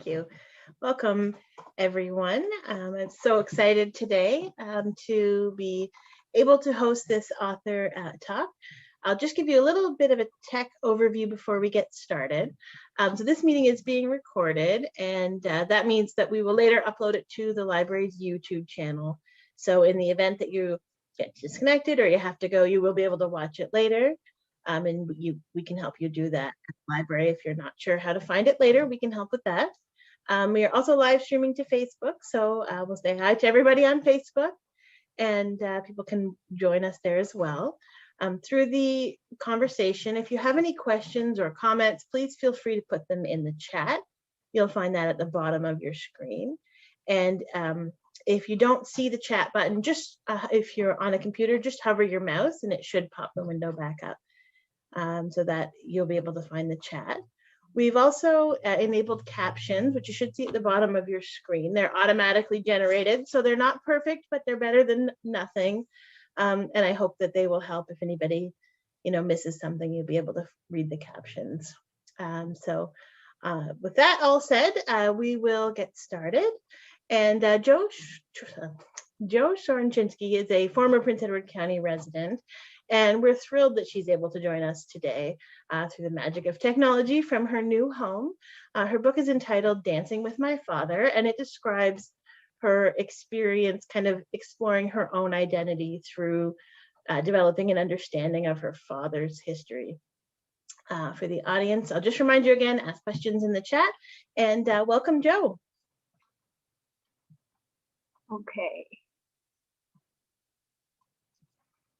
you. Welcome, everyone. I'm so excited today to be able to host this author talk. I'll just give you a little bit of a tech overview before we get started. So this meeting is being recorded, and that means that we will later upload it to the library's YouTube channel. So in the event that you get disconnected or you have to go, you will be able to watch it later. And we can help you do that at the library. If you're not sure how to find it later, we can help with that. We are also live streaming to Facebook, so we'll say hi to everybody on Facebook, and people can join us there as well. Through the conversation, if you have any questions or comments, please feel free to put them in the chat. You'll find that at the bottom of your screen. And if you don't see the chat button, just if you're on a computer, just hover your mouse and it should pop the window back up. So that you'll be able to find the chat. We've also enabled captions, which you should see at the bottom of your screen. They're automatically generated, so they're not perfect, but they're better than nothing. And I hope that they will help if anybody, misses something, you'll be able to read the captions. With that all said, we will get started. And Joe Sorochinsky is a former Prince Edward County resident, and we're thrilled that she's able to join us today through the magic of technology from her new home. Her book is entitled Dancing with My Father, and it describes her experience kind of exploring her own identity through developing an understanding of her father's history. For the audience, I'll just remind you again, ask questions in the chat, and welcome, Joe. Okay.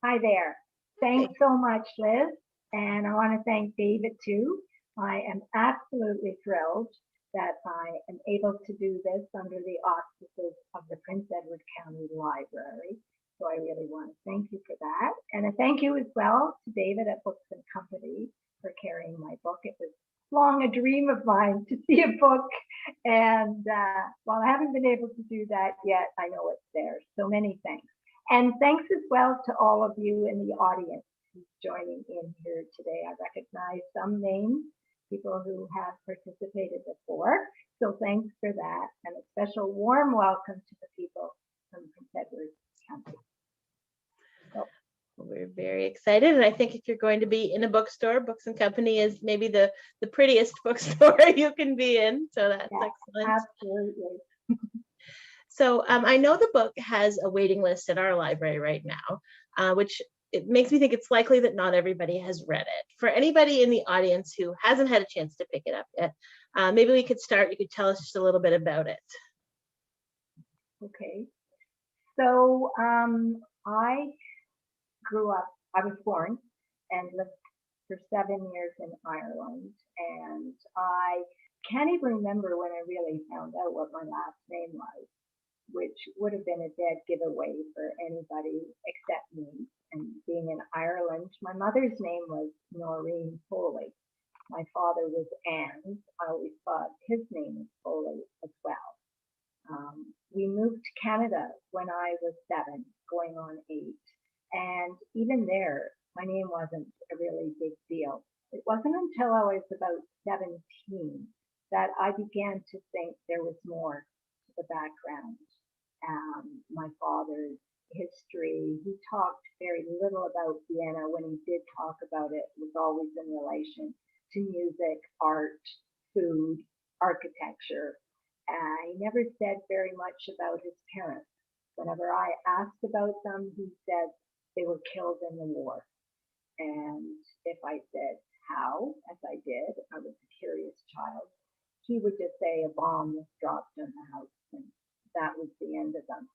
Hi there. Thanks so much, Liz. And I want to thank David too. I am absolutely thrilled that I am able to do this under the auspices of the Prince Edward County Library. So I really want to thank you for that. And a thank you as well to David at Books and Company for carrying my book. It was long a dream of mine to see a book. And while I haven't been able to do that yet, I know it's there. So many thanks. And thanks as well to all of you in the audience who's joining in here today. I recognize some names, people who have participated before. So thanks for that. And a special warm welcome to the people from Prince Edward County. We're very excited, and I think if you're going to be in a bookstore, Books and Company is maybe the prettiest bookstore you can be in, so that's excellent. Absolutely. So I know the book has a waiting list at our library right now, which it makes me think it's likely that not everybody has read it. For anybody in the audience who hasn't had a chance to pick it up yet, maybe we could start, you could tell us just a little bit about it. Okay, so I grew up, I was born and lived for 7 years in Ireland, and I can't even remember when I really found out what my last name was, which would have been a dead giveaway for anybody except me. And being in Ireland, my mother's name was Noreen Foley. My father was Anne. I always thought his name was Foley as well. We moved to Canada when I was 7, going on 8. And even there, my name wasn't a really big deal. It wasn't until I was about 17 that I began to think there was more to the background. My father's history, he talked very little about Vienna. When he did talk about it, it was always in relation to music, art, food, architecture. He never said very much about his parents. Whenever I asked about them, he said they were killed in the war. And if I said how, as I did, I was a curious child, he would just say a bomb was dropped on the house, and that was the end of them.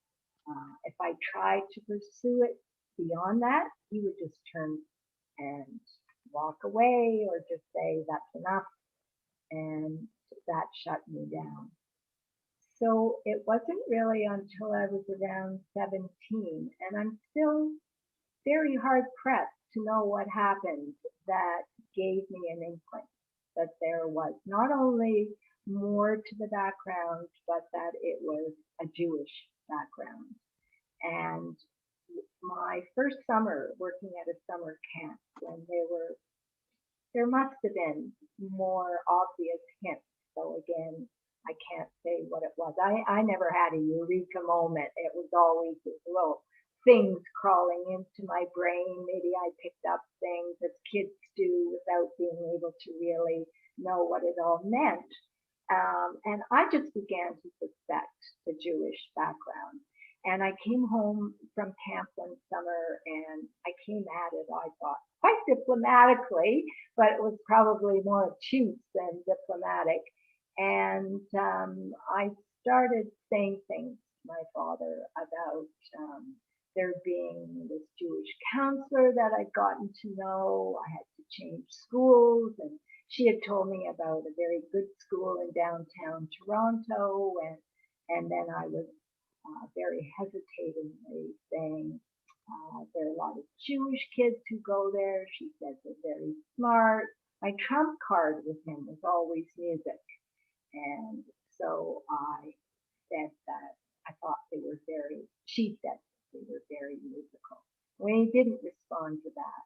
If I tried to pursue it beyond that, he would just turn and walk away or just say, that's enough. And that shut me down. So it wasn't really until I was around 17, and I'm still very hard pressed to know what happened, that gave me an inkling that there was not only more to the background, but that it was a Jewish background. And my first summer working at a summer camp, when there must have been more obvious hints. So again, I can't say what it was. I never had a eureka moment. It was always this little things crawling into my brain. Maybe I picked up things as kids do without being able to really know what it all meant. And I just began to suspect the Jewish background. And I came home from camp one summer and I came at it, I thought, quite diplomatically, but it was probably more obtuse than diplomatic. And I started saying things to my father about there being this Jewish counselor that I'd gotten to know. I had to change schools, and she had told me about a very good school in downtown Toronto, and then I was very hesitatingly saying there are a lot of Jewish kids who go there. She says they're very smart. My trump card with him was always music. And so I said that I thought she said they were very musical. When he didn't respond to that,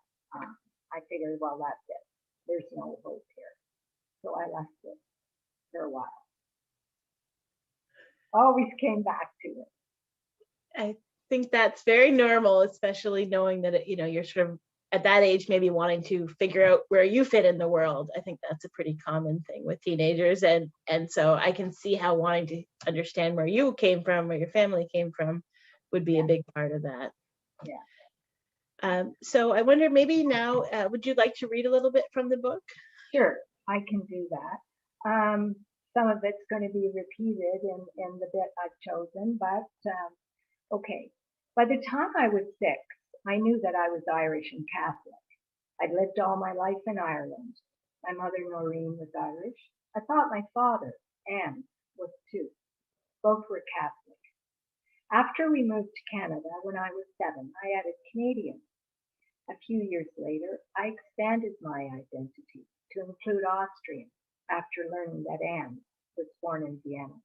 I figured, well, that's it. There's no hope here. So I left it for a while. Always came back to it. I think that's very normal, especially knowing that, you're sort of at that age, maybe wanting to figure out where you fit in the world. I think that's a pretty common thing with teenagers. And so I can see how wanting to understand where you came from, where your family came from, would be a big part of that. Yeah. So I wonder, maybe now, would you like to read a little bit from the book? Sure, I can do that. Some of it's going to be repeated in the bit I've chosen, but okay. By the time I was 6, I knew that I was Irish and Catholic. I'd lived all my life in Ireland. My mother, Noreen, was Irish. I thought my father, Anne, was too. Both were Catholic. After we moved to Canada, when I was 7, I added Canadian. A few years later, I expanded my identity to include Austrian after learning that Anne was born in Vienna.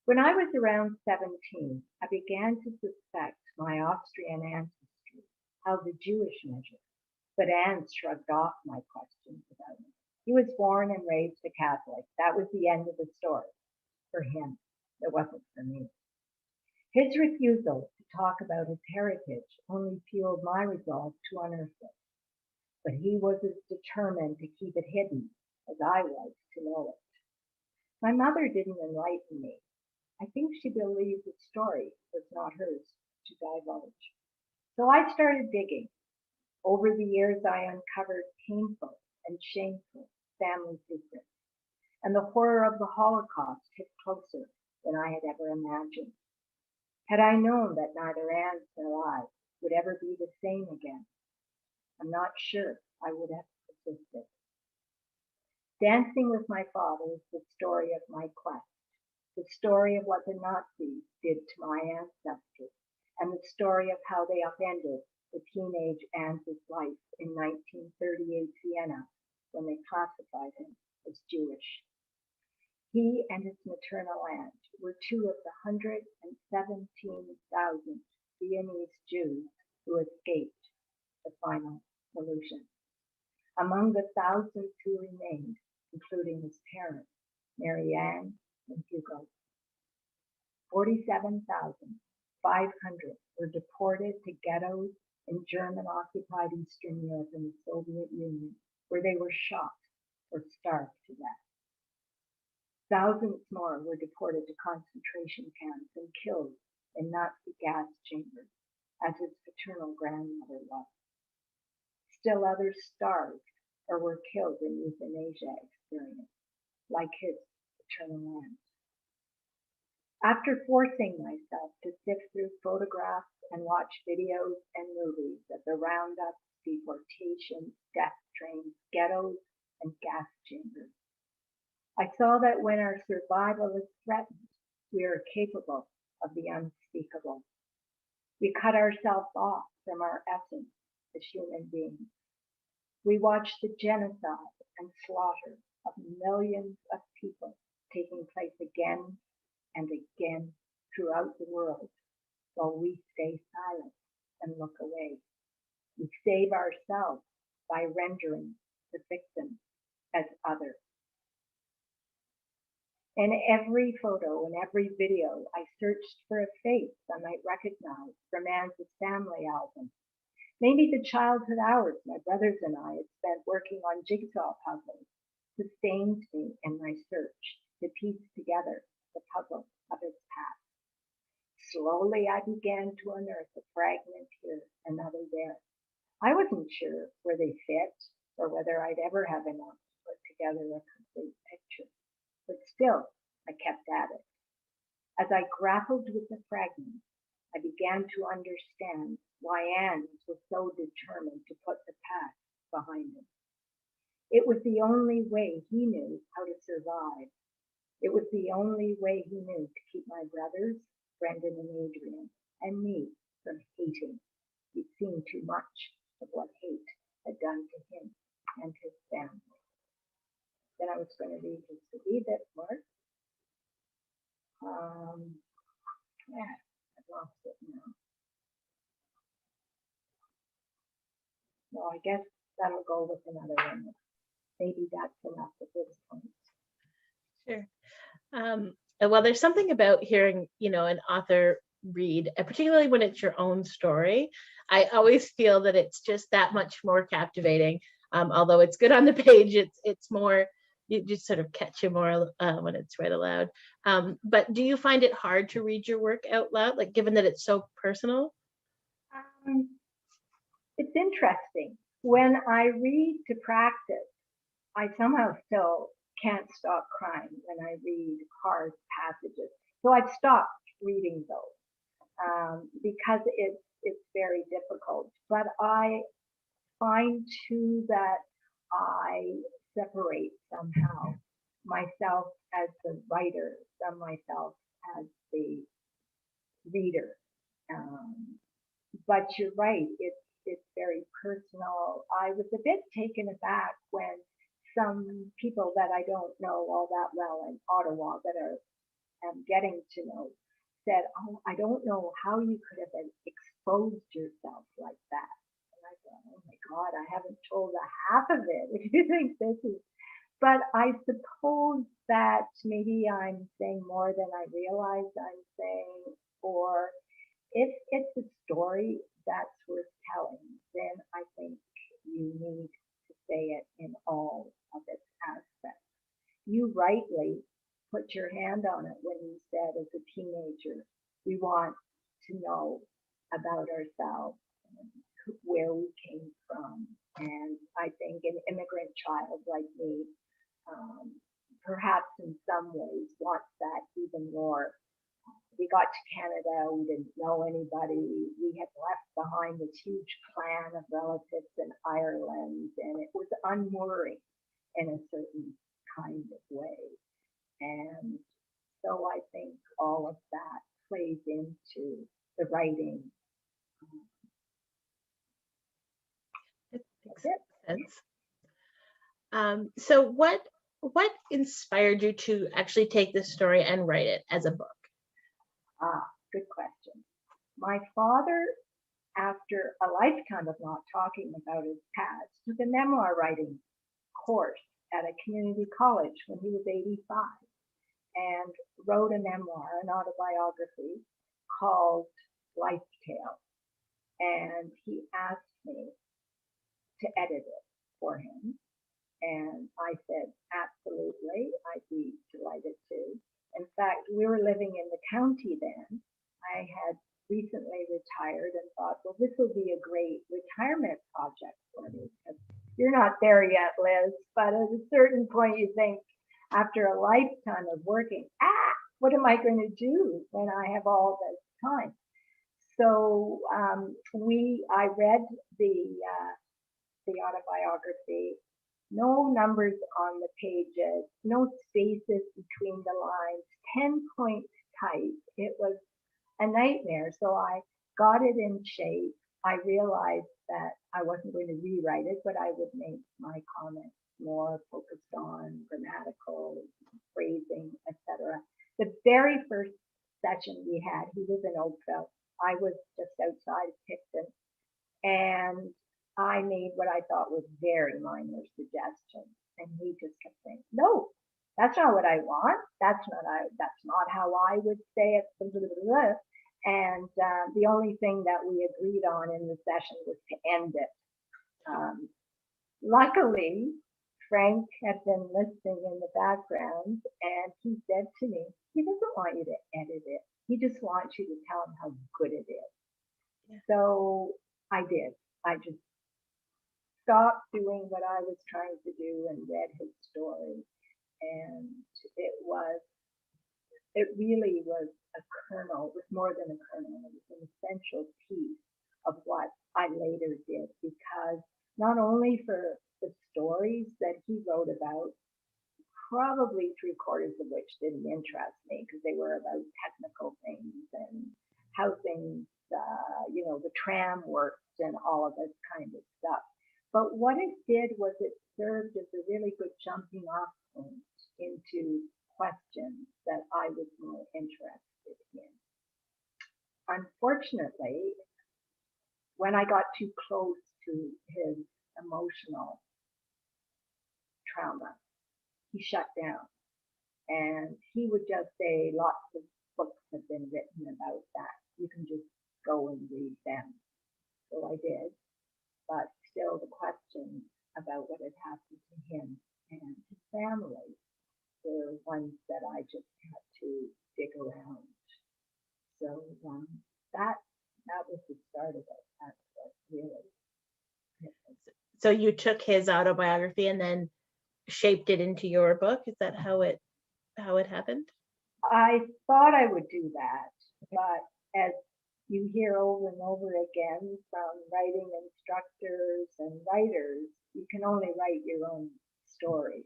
When I was around 17, I began to suspect my Austrian ancestry held the Jewish measure, but Anne shrugged off my questions about it. He was born and raised a Catholic. That was the end of the story for him. It wasn't for me. His refusal to talk about his heritage only fueled my resolve to unearth it. But he was as determined to keep it hidden as I was to know it. My mother didn't enlighten me. I think she believed the story was not hers to divulge. So I started digging. Over the years, I uncovered painful and shameful family secrets, and the horror of the Holocaust hit closer than I had ever imagined. Had I known that neither Anne nor I would ever be the same again, I'm not sure I would have persisted. Dancing with My Father is the story of my quest, the story of what the Nazis did to my ancestors, and the story of how they upended the teenage Anne's life in 1938 Vienna when they classified him as Jewish. He and his maternal aunt were 2 of the 117,000 Viennese Jews who escaped the final solution. Among the thousands who remained, including his parents, Mary Ann and Hugo, 47,500 were deported to ghettos in German-occupied Eastern Europe and the Soviet Union, where they were shot or starved to death. Thousands more were deported to concentration camps and killed in Nazi gas chambers, as his paternal grandmother was. Still others starved or were killed in euthanasia experience, like his paternal aunt. After forcing myself to sift through photographs and watch videos and movies of the roundups, deportations, death trains, ghettos, and gas chambers, I saw that when our survival is threatened, we are capable of the unspeakable. We cut ourselves off from our essence as human beings. We watch the genocide and slaughter of millions of people taking place again and again throughout the world, while we stay silent and look away. We save ourselves by rendering the victim as other. In every photo and every video, I searched for a face I might recognize from Anne's family album. Maybe the childhood hours my brothers and I had spent working on jigsaw puzzles sustained me in my search to piece together the puzzle of its past. Slowly I began to unearth a fragment here, another there. I wasn't sure where they fit or whether I'd ever have enough to put together a complete picture. But still, I kept at it. As I grappled with the fragments, I began to understand why Anne was so determined to put the past behind him. It was the only way he knew how to survive. It was the only way he knew to keep my brothers, Brendan and Adrian, and me from hating. He'd seen too much of what hate had done to him and his family. Then I was going to read just a wee bit more. Yeah, I've lost it now. Well, I guess that'll go with another one. Maybe that's enough at this point. Sure. Well, there's something about hearing, an author read, particularly when it's your own story. I always feel that it's just that much more captivating. Although it's good on the page, it's more, you just sort of catch you more when it's read aloud. But do you find it hard to read your work out loud, like given that it's so personal? It's interesting. When I read to practice, I somehow still can't stop crying when I read hard passages. So I've stopped reading those because it's very difficult. But I find too that I separate somehow myself as the writer from myself as the reader. But you're right, it's very personal. I was a bit taken aback when some people that I don't know all that well in Ottawa that I'm getting to know said, "Oh, I don't know how you could have exposed yourself like that." And I thought, "Oh my God, I haven't told a half of it. If you think this is," but I suppose that maybe I'm saying more than I realize I'm saying, or if it's a story that's worth telling, then I think you need to say it in all of its aspects. You rightly put your hand on it when you said, as a teenager, we want to know about ourselves and where we came from. And I think an immigrant child like me, perhaps in some ways, wants that even more. We got to Canada, we didn't know anybody. We had left behind this huge clan of relatives in Ireland, and it was unmooring in a certain kind of way. And so I think all of that plays into the writing. It makes That's it. sense. So what inspired you to actually take this story and write it as a book? Good question. My father, after a lifetime of not talking about his past, took a memoir writing course at a community college when he was 85 and wrote a memoir, an autobiography called Life Tale. And he asked me to edit it for him. And I said, absolutely, I'd be delighted to. In fact, we were living in the county then. I had recently retired and thought, well, this will be a great retirement project for me. Because you're not there yet, Liz, but at a certain point you think, after a lifetime of working, what am I going to do when I have all this time? So I read the autobiography. No numbers on the pages, no spaces between the lines, 10 points tight. It was a nightmare. So I got it in shape. I realized that I wasn't going to rewrite it, but I would make my comments more focused on grammatical, phrasing, etc. The very first session we had, he was in Oakville. I was just outside Picton, and I made what I thought was very minor suggestions, and he just kept saying, "No, That's not what I want. That's not how I would say it. And the only thing that we agreed on in the session was to end it. Um, Luckily, Frank had been listening in the background, and he said to me, he doesn't want you to edit it. He just wants you to tell him how good it is. Yeah. So I did. I just stopped doing what I was trying to do and read his story. And it was, it really was a kernel. It was more than a kernel. It was an essential piece of what I later did, because not only for the stories that he wrote about, probably three-quarters of which didn't interest me because they were about technical things and how things, the tram worked and all of this kind of stuff. But what it did was it served as a really good jumping off point into questions that I was more interested in. Unfortunately, when I got too close to his emotional trauma, he shut down. And he would just say, lots of books have been written about that. You can just go and read them. So I did. But still, the questions about what had happened to him and his family were ones that I just had to dig around. So that was the start of it. That's what really. So you took his autobiography and then shaped it into your book. Is that how it happened? I thought I would do that, but as you hear over and over again from writing instructors and writers, you can only write your own story.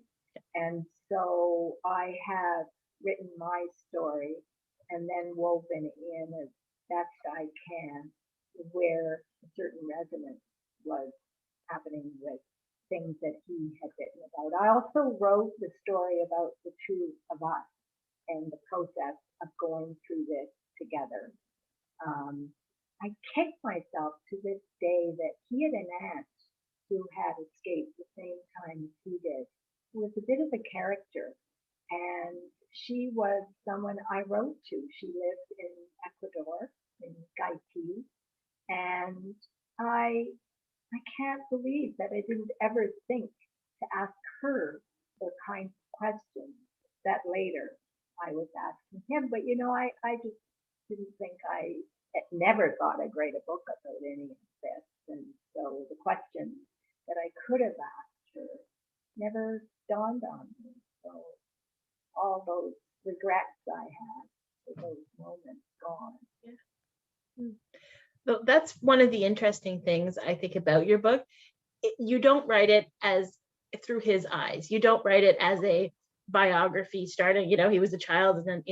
And so I have written my story and then woven in as best I can where a certain resonance was happening with things that he had written about. I also wrote the story about the two of us and the process of going through this together. I kick myself to this day that he had an aunt who had escaped the same time as he did, who was a bit of a character. And she was someone I wrote to. She lived in Ecuador, in Gaiti. And I can't believe that I didn't ever think to ask her the kinds of questions that later I was asking him. But I just didn't think I never thought I'd write a book about any of this. And so the questions that I could have asked her never dawned on me. So all those regrets I had for those moments gone. Yeah. So that's one of the interesting things I think about your book. You don't write it as through his eyes. You don't write it as a biography starting, he was a child and then,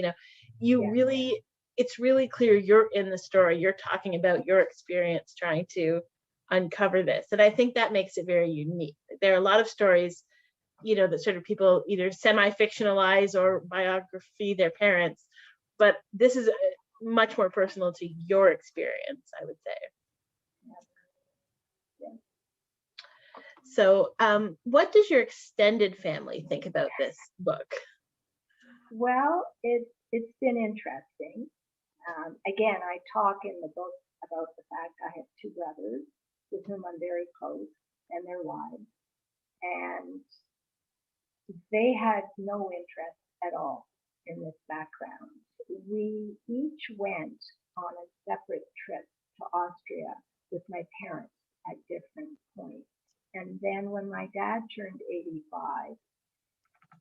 it's really clear you're in the story. You're talking about your experience trying to uncover this. And I think that makes it very unique. There are a lot of stories, that sort of people either semi-fictionalize or biography their parents, but this is much more personal to your experience, I would say. So what does your extended family think about this book? Well, it's been interesting. Again, I talk in the book about the fact I have two brothers with whom I'm very close and their wives. And they had no interest at all in this background. We each went on a separate trip to Austria with my parents at different points. And then when my dad turned 85,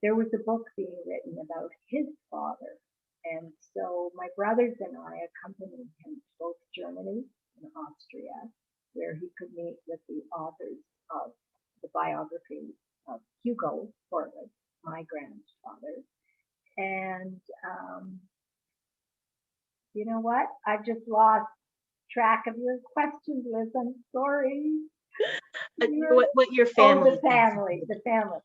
there was a book being written about his father. And so my brothers and I accompanied him to both Germany and Austria, where he could meet with the authors of the biography of Hugo Fortwood, my grandfather. And you know what? I just lost track of your questions, Liz. I'm sorry. What your family? Oh, the family.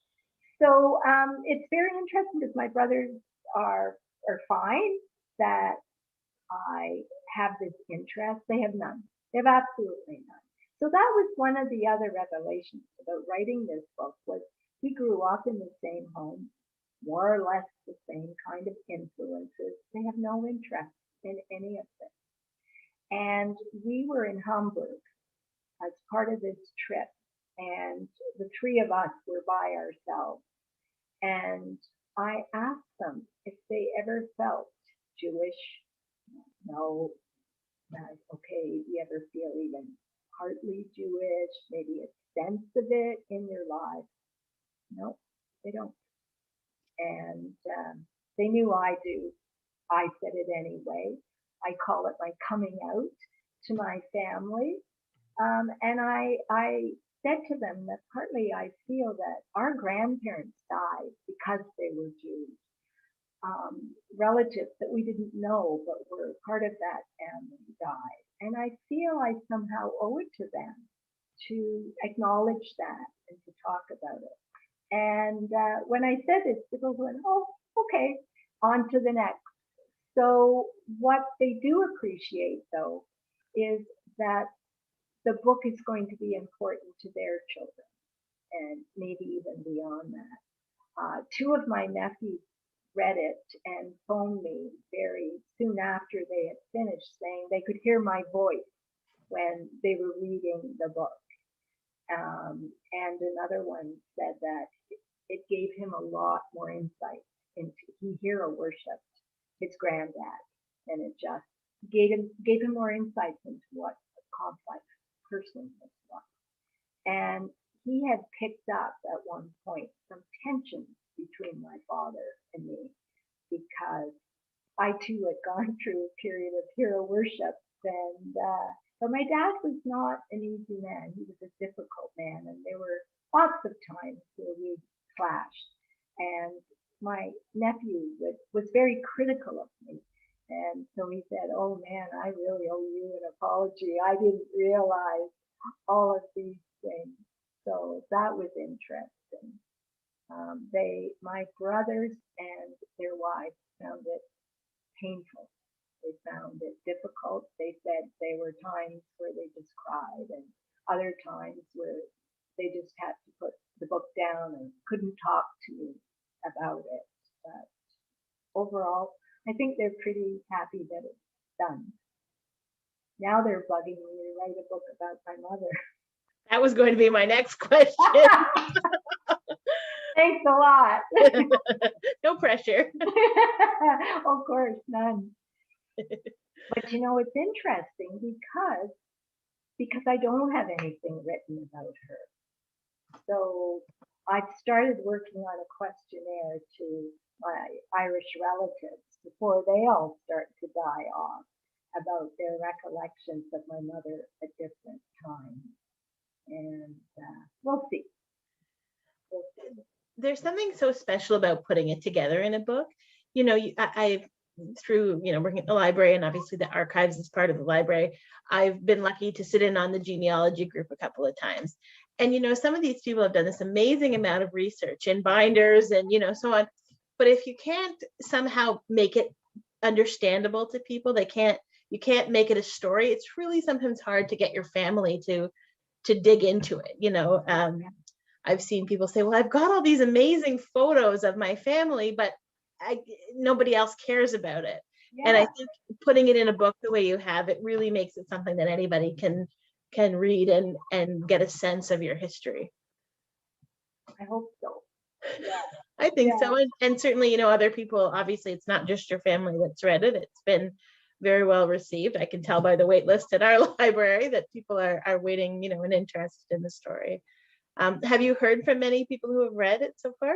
So it's very interesting because my brothers are fine that I have this interest. They have none. They have absolutely none. So that was one of the other revelations about writing this book was we grew up in the same home. more or less the same kind of influences. They have no interest in any of this. And we were in Hamburg as part of this trip, and the three of us were by ourselves. And I asked them if they ever felt Jewish. No. Okay, do you ever feel even partly Jewish, maybe a sense of it in your life? No, they don't. And they knew I do. I said it anyway. I call it my coming out to my family. And I said to them that partly I feel that our grandparents died because they were Jews. Relatives that we didn't know but were part of that family died. And I feel I somehow owe it to them to acknowledge that and to talk about it. And when I said this, the girls went, oh, okay, on to the next. So what they do appreciate, though, is that the book is going to be important to their children and maybe even beyond that. Two of my nephews read it and phoned me very soon after they had finished, saying they could hear my voice when they were reading the book. And another one said that it gave him a lot more insight into, he hero worshipped his granddad, and it just gave him more insights into what a complex person this was. And he had picked up at one point some tensions between my father and me, because I too had gone through a period of hero worship. And but my dad was not an easy man. He was a difficult man, and there were lots of times where we clashed. And my nephew was very critical of me. And so he said, oh man, I really owe you an apology. I didn't realize all of these things. So that was interesting. My brothers and their wives found it painful. They found it difficult. They said there were times where they just cried, and other times where they just had to put the book down and couldn't talk to me about it. But overall, I think they're pretty happy that it's done. Now they're bugging me to write a book about my mother. That was going to be my next question. Thanks a lot. No pressure. Of course, none. But you know, it's interesting because I don't have anything written about her. So I've started working on a questionnaire to my Irish relatives before they all start to die off about their recollections of my mother at different times. And we'll see. We'll see. There's something so special about putting it together in a book. You know, I've through working at the library, and obviously the archives is part of the library, I've been lucky to sit in on the genealogy group a couple of times. And some of these people have done this amazing amount of research in binders and so on. But if you can't somehow make it understandable to people, you can't make it a story. It's really sometimes hard to get your family to dig into it. I've seen people say, well, I've got all these amazing photos of my family, but nobody else cares about it. Yeah. And I think putting it in a book the way you have, it really makes it something that anybody can read and get a sense of your history. I hope so. Yeah. I think so. And certainly, other people, obviously, it's not just your family that's read it. It's been very well received. I can tell by the wait list at our library that people are waiting, and interested in the story. Have you heard from many people who have read it so far?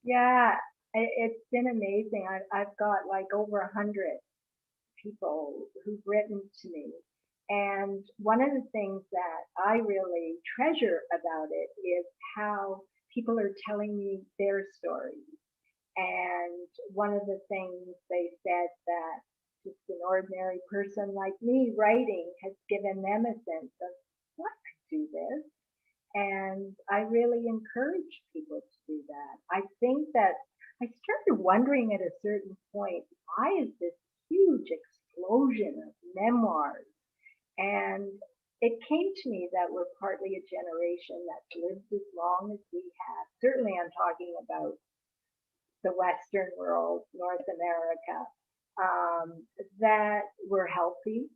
Yeah, it's been amazing. I've got like over 100 people who've written to me. And one of the things that I really treasure about it is how people are telling me their stories. And one of the things they said that just an ordinary person like me writing has given them a sense of, well, I could do this. And I really encourage people to do that. I think that I started wondering at a certain point, why is this huge explosion of memoirs? And it came to me that we're partly a generation that's lived as long as we have. Certainly I'm talking about the Western world, North America, that we're healthy,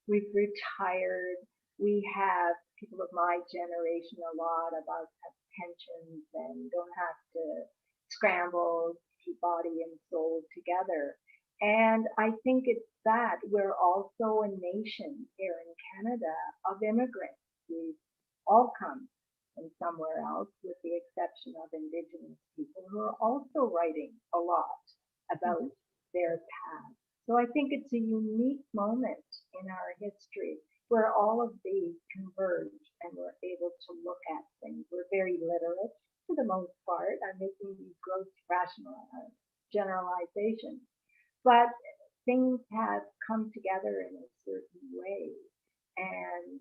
we've retired, we have people of my generation, a lot of us have pensions and don't have to scramble to keep body and soul together. And I think it's that we're also a nation here in Canada of immigrants. We've all come from somewhere else, with the exception of Indigenous people who are also writing a lot about Mhm. their past. So I think it's a unique moment in our history where all of these converge and we're able to look at things. We're very literate for the most part. I'm making these gross rational generalizations, but things have come together in a certain way. And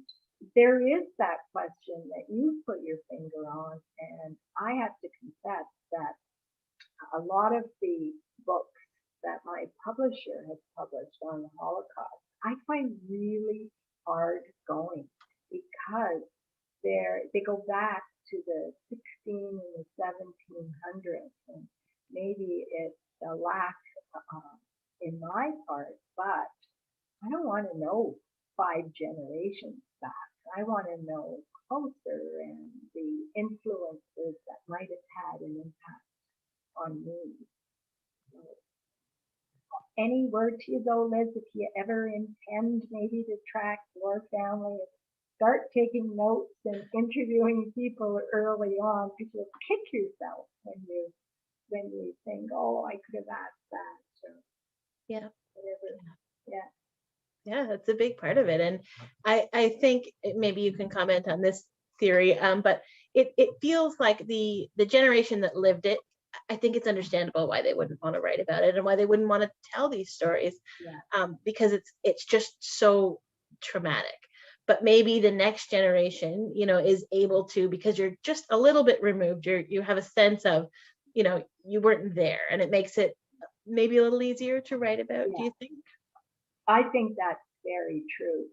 there is that question that you put your finger on, and I have to confess that a lot of the books that my publisher has published on the Holocaust, I find really hard going because they go back to the 16 and the 1700s, and maybe it's a lack in my part, but I don't want to know 5 generations back. I want to know closer and the influences that might have had an impact on me. So, any word to you though, Liz, if you ever intend maybe to track your family, start taking notes and interviewing people early on, because you'll kick yourself when you think, oh, I could have asked that or Yeah. whatever. Yeah. Yeah, that's a big part of it. And I think maybe you can comment on this theory, but it feels like the generation that lived it, I think it's understandable why they wouldn't want to write about it and why they wouldn't want to tell these stories, Yeah. because it's just so traumatic. But maybe the next generation, is able to, because you're just a little bit removed, you have a sense of, you weren't there, and it makes it maybe a little easier to write about, do Yeah. you think? I think that's very true.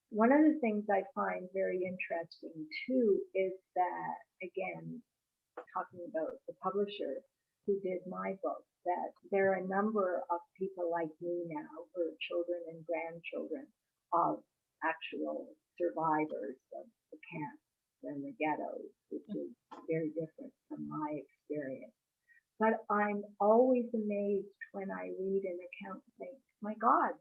One of the things I find very interesting too is that, again, talking about the publisher who did my book, that there are a number of people like me now who are children and grandchildren of actual survivors of the camps and the ghettos, which is very different from my experience. But I'm always amazed when I read an account and think, my God,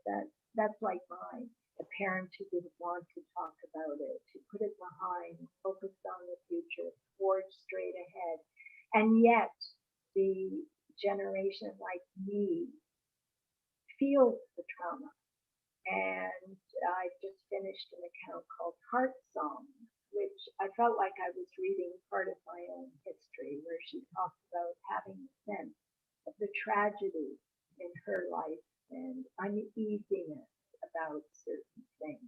that's like mine. The parent who didn't want to talk about it, who put it behind, focused on the future, forged straight ahead. And yet the generation like me feels the trauma. And I just finished an account called Heart Song, which I felt like I was reading part of my own history, where she talks about having a sense of the tragedy in her life and uneasiness about certain things.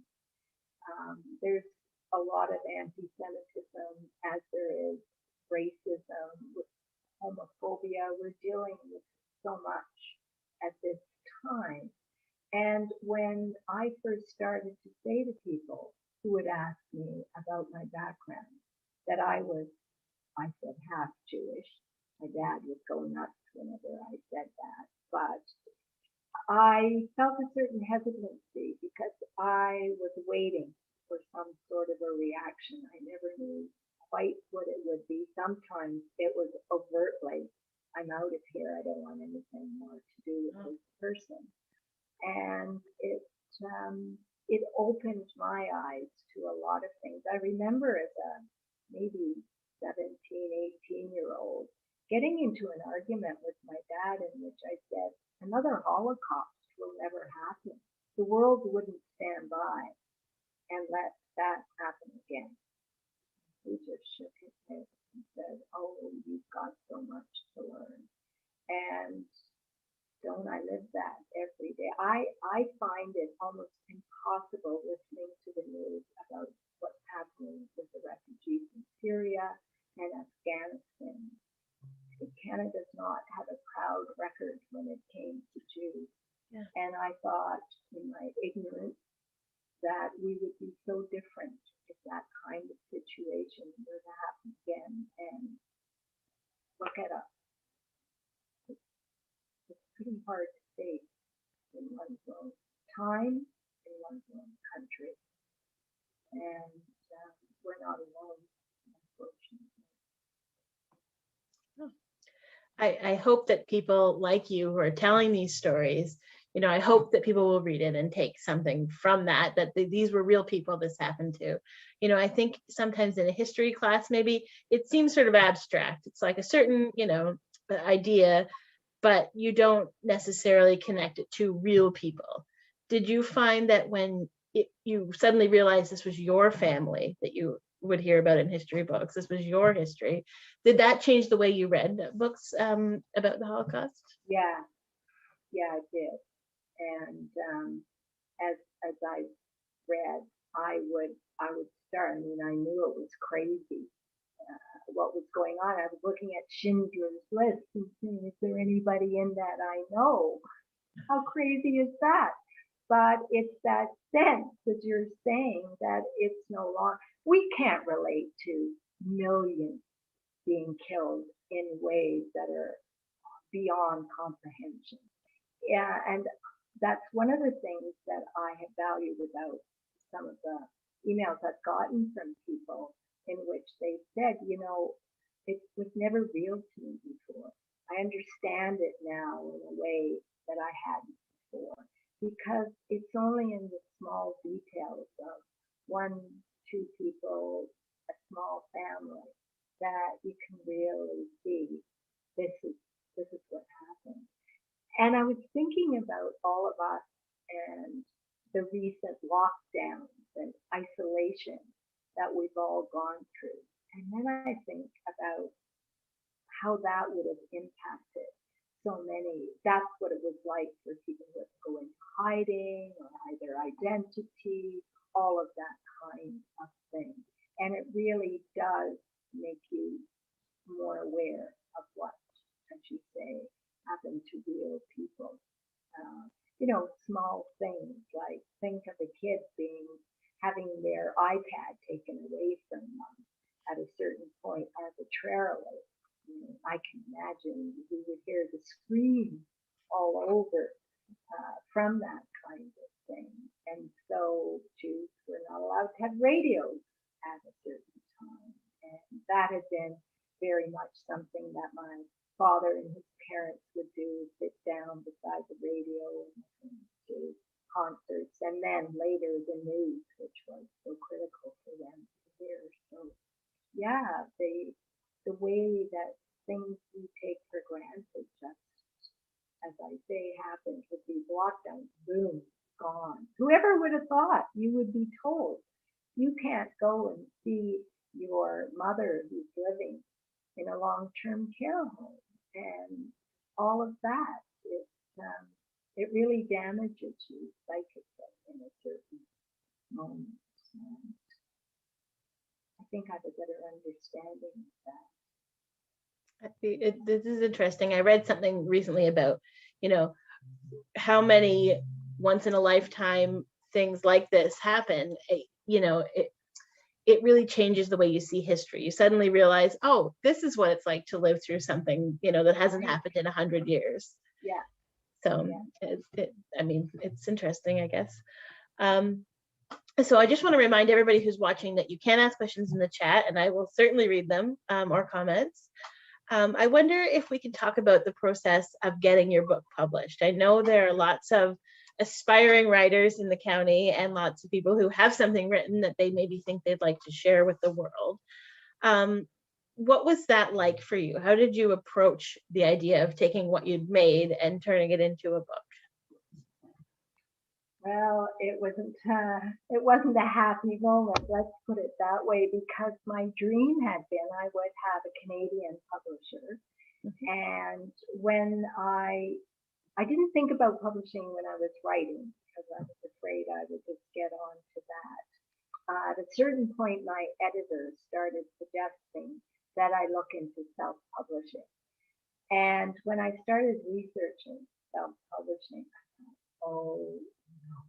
There's a lot of anti-Semitism, as there is racism, with homophobia. We're dealing with so much at this time. And when I first started to say to people who would ask me about my background that I said half Jewish. My dad would go nuts whenever I said that. But I felt a certain hesitancy because I was waiting for some sort of a reaction. I never knew quite what it would be. Sometimes it was overtly, I'm out of here. I don't want anything more to do with this person. And it opened my eyes to a lot of things. I remember as a maybe 17, 18-year old getting into an argument with my dad in which I said, another Holocaust will never happen. The world wouldn't stand by and let that happen again. He just shook his head and said, oh, you've got so much to learn. And don't I live that every day? I find it almost impossible listening to the news about what's happening with the refugees in Syria and Afghanistan. Canada does not have a proud record when it came to Jews. Yeah. And I thought in my ignorance that we would be so different if that kind of situation were to happen again. And look at us. hard to face in one's own time, in one's own country. And we're not alone, unfortunately. I hope that people like you who are telling these stories, I hope that people will read it and take something from that, these were real people this happened to. I think sometimes in a history class, maybe it seems sort of abstract. It's like a certain, idea, but you don't necessarily connect it to real people. Did you find that when you suddenly realized this was your family that you would hear about in history books, this was your history, did that change the way you read books about the Holocaust? Yeah, yeah, it did. And as I read, I would start. I mean, I knew it was crazy what was going on. I was looking at Schindler's List and saying, is there anybody in that I know? How crazy is that? But it's that sense that you're saying that it's no longer, we can't relate to millions being killed in ways that are beyond comprehension. Yeah, and that's one of the things that I have valued about some of the emails I've gotten from people in which they said, it was never real to me before. I understand it now in a way that I hadn't before because it's only in the small details of one, two people, a small family that you can really see this is what happened. And I was thinking about all of us and the recent lockdowns and isolation that we've all gone through. And then I think about how that would have impacted so many. That's what it was like for people who have to go into hiding or hide their identity, all of that kind of thing. And it really does make you more aware of what, as you say, happened to real people. Uh, small things like think of a kid having their iPad taken away from them at a certain point arbitrarily. I can imagine we would hear the scream all over from that kind of thing. And so Jews were not allowed to have radios at a certain time. And that had been very much something that my father and his parents would do, sit down beside the radio and listen to concerts, and then later the news, which was so critical for them to hear. So yeah, the way that things we take for granted just, as I say, happened with these lockdowns, boom, gone. Whoever would have thought you would be told you can't go and see your mother who's living in a long-term care home, and all of that. It really damages you psychically in a certain moment. And I think I have a better understanding of that. This is interesting. I read something recently about, how many once in a lifetime things like this happen. It really changes the way you see history. You suddenly realize, oh, this is what it's like to live through something, that hasn't happened in 100 years. Yeah. So it's interesting, I guess. So I just want to remind everybody who's watching that you can ask questions in the chat, and I will certainly read them, or comments. I wonder if we can talk about the process of getting your book published. I know there are lots of aspiring writers in the county and lots of people who have something written that they maybe think they'd like to share with the world. What was that like for you? How did you approach the idea of taking what you'd made and turning it into a book? Well, it wasn't a happy moment, let's put it that way, because my dream had been I would have a Canadian publisher. And when I didn't think about publishing when I was writing because I was afraid I would just get on to that. At a certain point, my editor started suggesting that I look into self-publishing. And when I started researching self-publishing, I thought, oh no,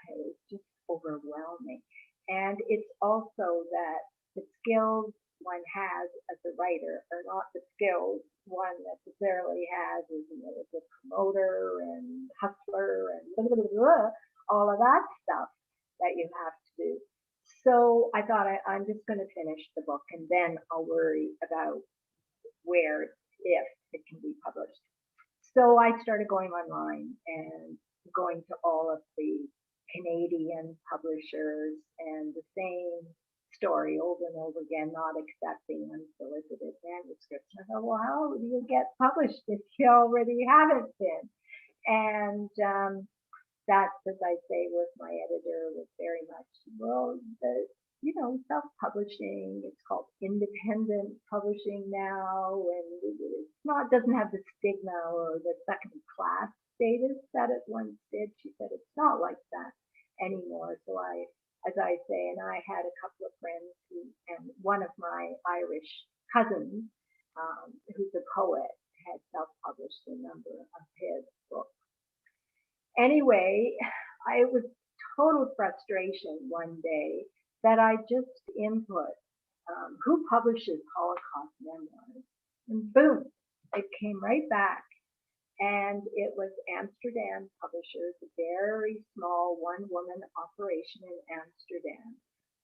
it was just overwhelming. And it's also that the skills one has as a writer are not the skills one necessarily has as, as a promoter and hustler and blah, blah, blah, blah, all of that stuff that you have to do. So I thought I'm just going to finish the book and then I'll worry about where, if it can be published. So I started going online and going to all of the Canadian publishers and the same story over and over again, not accepting unsolicited manuscripts. I thought, well, how do you get published if you already haven't been? And that, as I say, with my editor was very much, well, self-publishing, it's called independent publishing now, and it's not, doesn't have the stigma or the second class status that it once did. She said it's not like that anymore. So as I say, and I had a couple of friends and one of my Irish cousins, who's a poet, had self-published a number of his books. Anyway, it was total frustration one day that I just input who publishes Holocaust memoirs, and boom, it came right back. And it was Amsterdam Publishers, a very small one-woman operation in Amsterdam.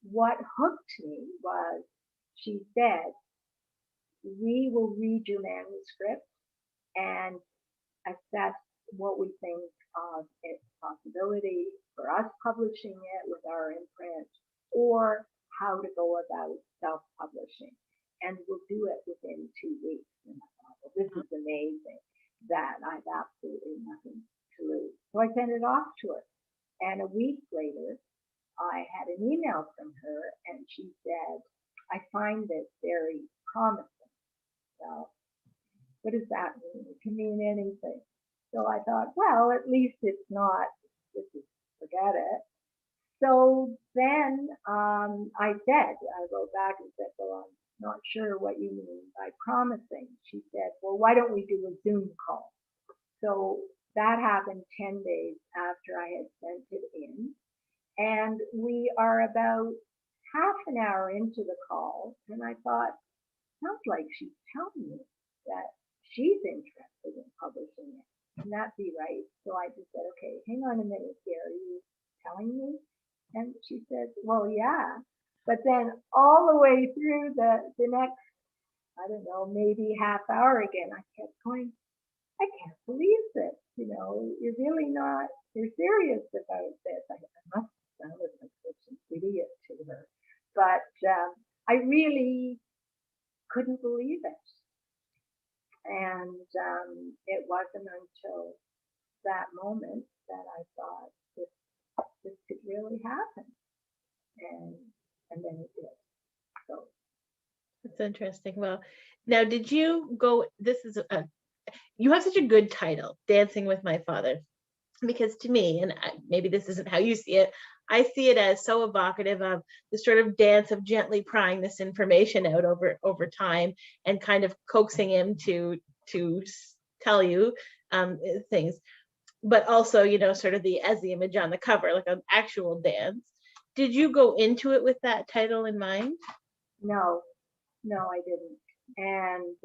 What hooked me was she said, we will read your manuscript and assess what we think of its possibility for us publishing it with our imprint, or how to go about self-publishing. And we'll do it within 2 weeks. And I thought, well, this is amazing, that I have absolutely nothing to lose. So I sent it off to her. And a week later, I had an email from her, and she said, I find this very promising. So what does that mean? It can mean anything. So I thought, well, at least it's not, forget it. So then I wrote back and said, well, I'm not sure what you mean by promising. She said, well, why don't we do a Zoom call? So that happened 10 days after I had sent it in. And we are about half an hour into the call. And I thought, sounds like she's telling me that she's interested in publishing it. Can that be right? So I just said, okay, hang on a minute here. Are you telling me? And she said, well, yeah. But then all the way through the next, I don't know, maybe half hour again, I kept going, I can't believe this. You're really not, you're serious about this. I must have sounded like such an idiot to her. But I really couldn't believe it. And it wasn't until that moment that I thought this could really happen. And then it did. So that's interesting. Well, now did you go, you have such a good title, Dancing with My Father, because to me, and maybe this isn't how you see it, I see it as so evocative of the sort of dance of gently prying this information out over time and kind of coaxing him to tell you things, but also, sort of as the image on the cover, like an actual dance. Did you go into it with that title in mind? No, I didn't. And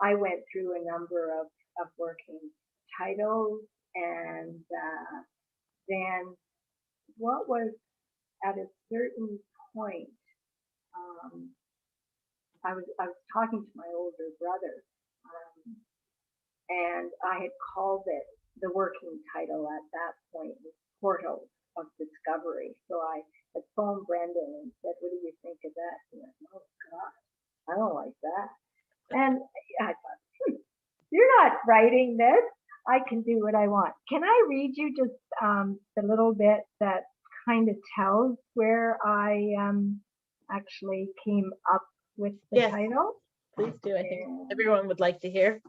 I went through a number of working titles, and then what was at a certain point, I was talking to my older brother, and I had called it, the working title at that point was Portals of Discovery. So I had phoned Brendan and said, what do you think of that? He went, oh God, I don't like that. And I thought, you're not writing this. I can do what I want. Can I read you just the little bit that kind of tells where I actually came up with the title? Please do. I think everyone would like to hear.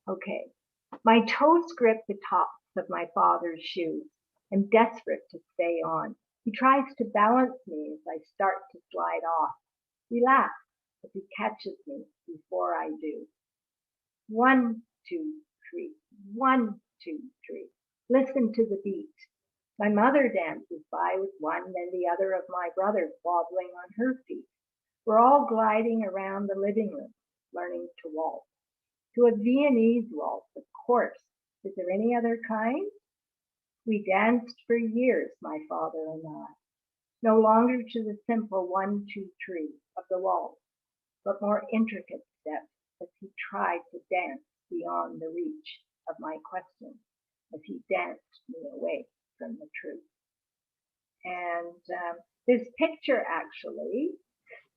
Okay. My toes grip the tops of my father's shoes. I'm desperate to stay on. He tries to balance me as I start to slide off. He laughs as he catches me before I do. 1, 2, 3. 1, 2, 3. Listen to the beat. My mother dances by with one and the other of my brothers wobbling on her feet. We're all gliding around the living room, learning to waltz. To a Viennese waltz, of course. Is there any other kind? We danced for years, my father and I, no longer to the simple 1, 2, 3 of the waltz, but more intricate steps as he tried to dance beyond the reach of my question, as he danced me away from the truth. And this picture, actually,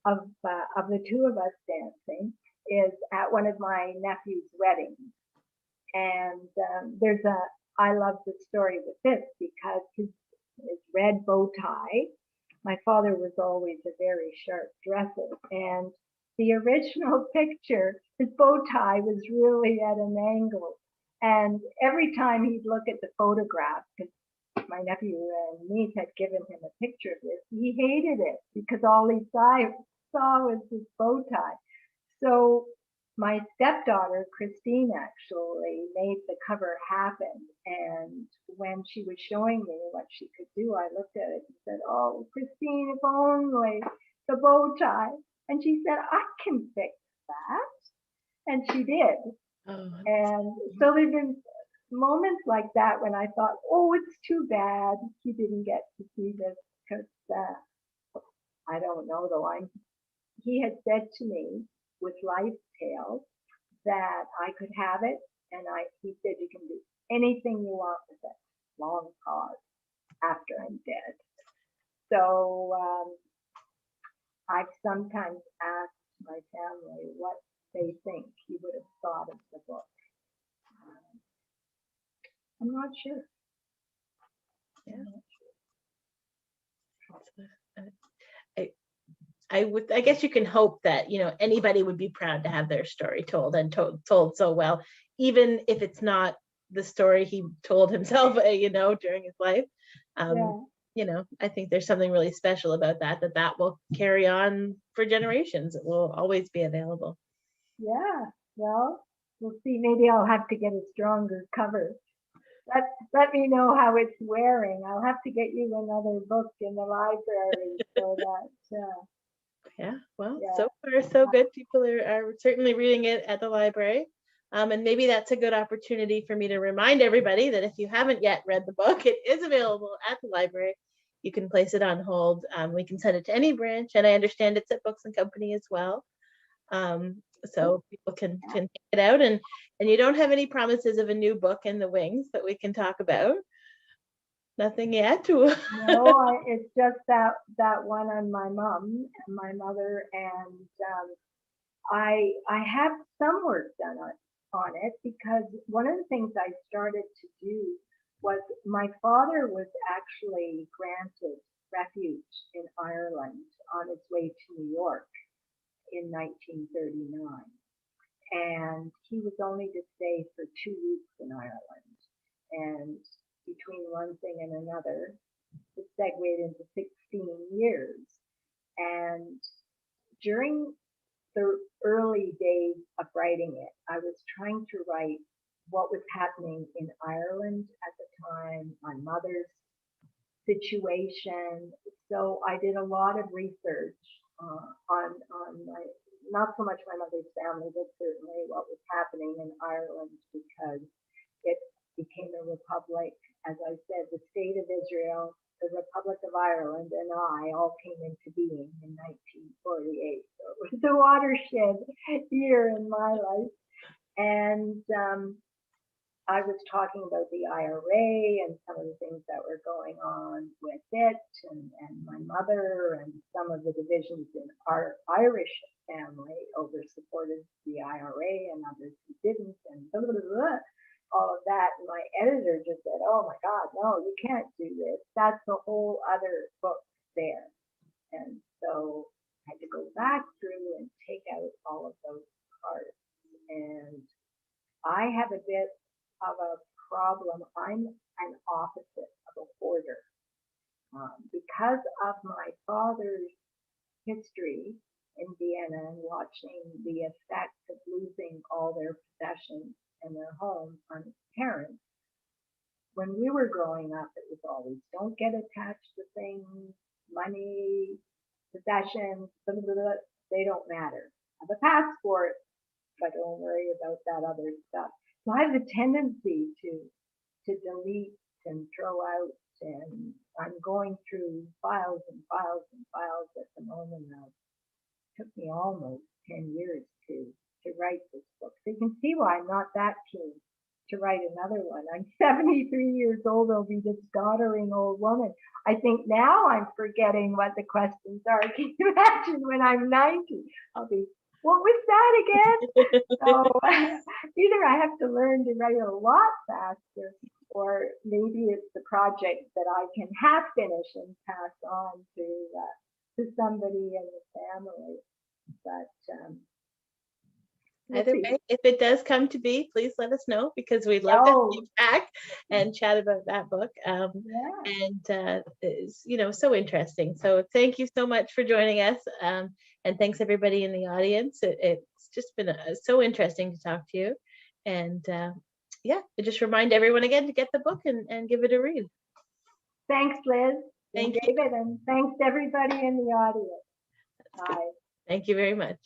of the two of us dancing is at one of my nephew's weddings. And I love the story with this because his red bow tie. My father was always a very sharp dresser, and the original picture, his bow tie was really at an angle. And every time he'd look at the photograph, because my nephew and niece had given him a picture of this, he hated it because all he saw was his bow tie. So my stepdaughter, Christine, actually made the cover happen. And when she was showing me what she could do, I looked at it and said, oh, Christine, if only the bow tie. And she said, I can fix that. And she did. Oh, And so there's been moments like that when I thought, oh, it's too bad he didn't get to see this because I don't know though. He had said to me with Life's Tale that I could have it, and he said you can do anything you want with it. Long pause after I'm dead. So I've sometimes asked my family what they think he would have thought of the book. I'm not sure. yeah. I guess you can hope that, anybody would be proud to have their story told and told so well, even if it's not the story he told himself, during his life. I think there's something really special about that will carry on for generations. It will always be available. Yeah, well, we'll see. Maybe I'll have to get a stronger cover. Let me know how it's wearing. I'll have to get you another book in the library so that. Yeah, well, so far so good. People are certainly reading it at the library. And maybe that's a good opportunity for me to remind everybody that if you haven't yet read the book, it is available at the library. You can place it on hold. We can send it to any branch, and I understand it's at Books and Company as well. So people can check it out, and you don't have any promises of a new book in the wings that we can talk about. Nothing yet. No, it's just that one on my mom and my mother, and I have some work done on it because one of the things I started to do was my father was actually granted refuge in Ireland on his way to New York in 1939. And he was only to stay for 2 weeks in Ireland. And between one thing and another, it segued into 16 years. And during the early days of writing it, I was trying to write what was happening in Ireland at the time, my mother's situation. So I did a lot of research on my, not so much my mother's family, but certainly what was happening in Ireland because it became a republic. As I said, the state of Israel, the Republic of Ireland, and I all came into being in 1948. So it was a watershed year in my life. And I was talking about the IRA and some of the things that were going on with it, and my mother, and some of the divisions in our Irish family over supported the IRA and others who didn't, and blah, blah, blah, all of that. And my editor just said, oh my God, no, you can't do this. That's a whole other book there. And so I had to go back through and take out all of those parts. And I have a bit of a problem. I'm an opposite of a hoarder. Because of my father's history in Vienna and watching the effect of losing all their possessions and their home on his parents, when we were growing up, it was always don't get attached to things, money, possessions, blah, blah, blah. they don't matter. Have a passport, but don't worry about that other stuff. So I have a tendency to delete and throw out, and I'm going through files and files and files at the moment now. It took me almost 10 years to write this book. So you can see why I'm not that keen to write another one. I'm 73 years old. I'll be this doddering old woman. I think now I'm forgetting what the questions are. Can you imagine when I'm 90? I'll be, what was that again? So either I have to learn to write a lot faster, or maybe it's the project that I can half finish and pass on to somebody in the family. But Either way, if it does come to be, please let us know, because we'd love to have you back and chat about that book. And it's, you know, so interesting. So thank you so much for joining us. And thanks everybody in the audience. It's just been so interesting to talk to you. And yeah, just remind everyone again to get the book and give it a read. Thanks, Liz. Thank you, David, and thanks to everybody in the audience. Bye. Thank you very much.